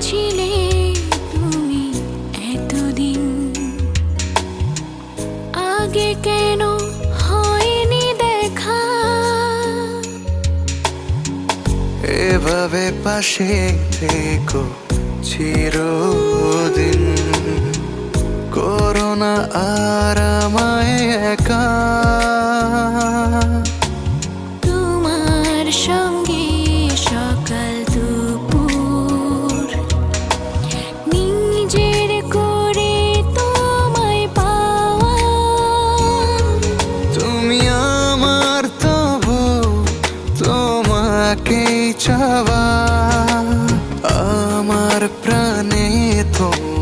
ছিলে তুমি এতদিন, আগে কেন হয়নি দেখা? এভাবে পাশে থেকো চিরদিন, করোনা আর আমায় একা। তোমার সঙ্গে সকাল দুপুর নিজের করে তোমায় পাওয়া, তুমি আমার তবু তোমাকেই চাওয়া, আমার প্রাণে তোমার